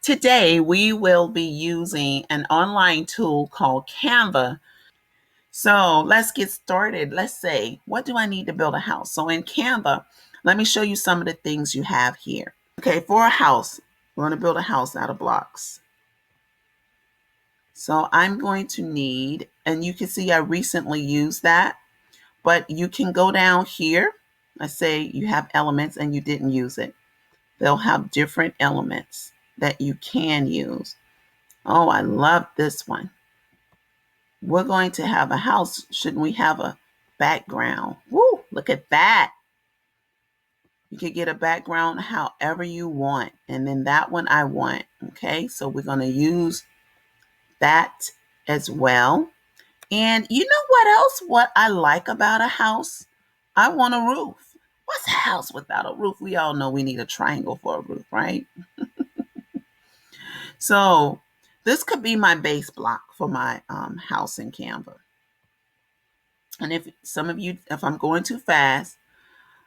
Today, we will be using an online tool called Canva. So let's get started. Let's say, what do I need to build a house? So in Canva, let me show you some of the things you have here. Okay, for a house, we're going to build a house out of blocks. So I'm going to need, and you can see I recently used that, but you can go down here. Let's say you have elements and you didn't use it. They'll have different elements that you can use. Oh, I love this one. We're going to have a house. Shouldn't we have a background? Woo, look at that. You could get a background however you want. And then that one I want. Okay, so we're going to use that as well. And you know what else? What I like about a house? I want a roof. What's a house without a roof? We all know we need a triangle for a roof, right? So this could be my base block for my house in Canva. And if I'm going too fast,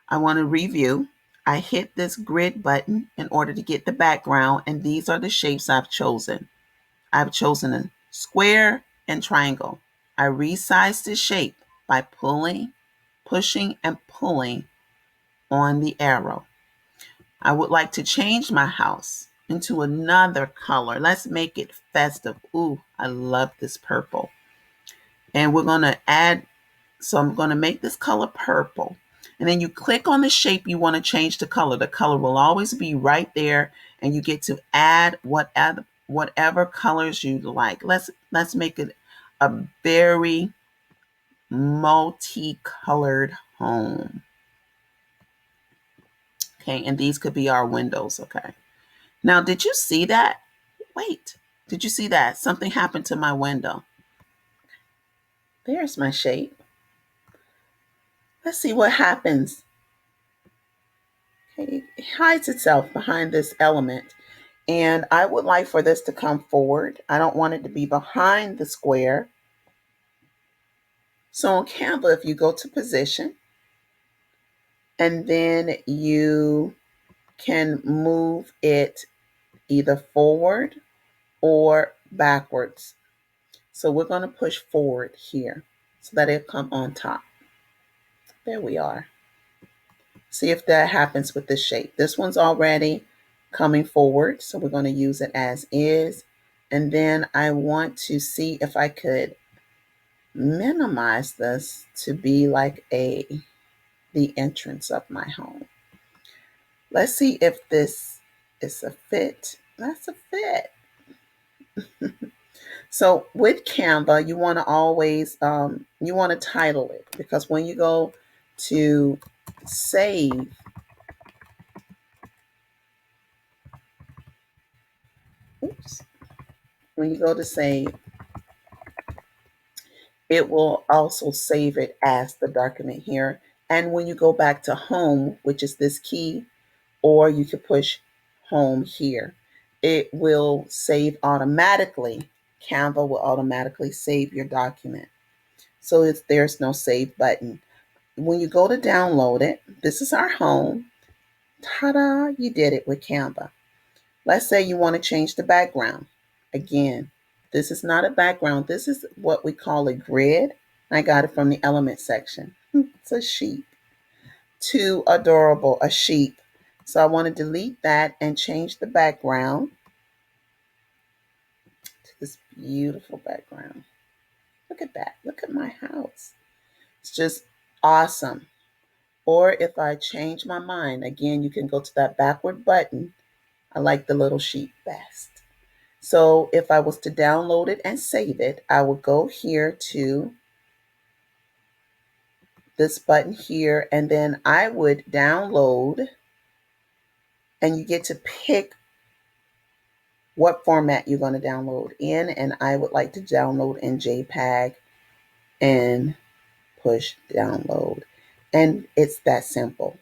I want to review. I hit this grid button in order to get the background, and these are the shapes I've chosen. I've chosen a square and triangle. I resize the shape by pushing and pulling on the arrow. I would like to change my house into another color. Let's make it festive. Ooh, I love this purple. And we're going to add, so I'm going to make this color purple. And then you click on the shape you want to change the color. The color will always be right there, and you get to add whatever colors you like. Let's make it a very multicolored home. Okay, and these could be our windows, okay? Now, did you see that? Wait, did you see that? Something happened to my window. There's my shape. Let's see what happens. Okay, it hides itself behind this element. And I would like for this to come forward. I don't want it to be behind the square. So on Canva, if you go to position, and then you can move it either forward or backwards. So we're going to push forward here so that it'll come on top. There we are. See if that happens with this shape. This one's already coming forward, so we're going to use it as is. And then I want to see if I could minimize this to be like the entrance of my home. Let's see if this is a fit. That's a fit. So with Canva, you want to always you want to title it, because when you go to save, oops, when you go to save, it will also save it as the document here. And when you go back to home, which is this key, or you could push home here, it will save automatically. Canva will automatically save your document. So there's no save button. When you go to download it, this is our home. Ta-da, you did it with Canva. Let's say you want to change the background. Again, this is not a background. This is what we call a grid. I got it from the element section. It's a sheep. Too adorable, a sheep. So I want to delete that and change the background to this beautiful background. Look at that. Look at my house. It's just awesome. Or if I change my mind, again, you can go to that backward button. I like the little sheep best. So if I was to download it and save it, I would go here to this button here, and then I would download, and you get to pick what format you're going to download in. And I would like to download in JPEG and push download. And it's that simple.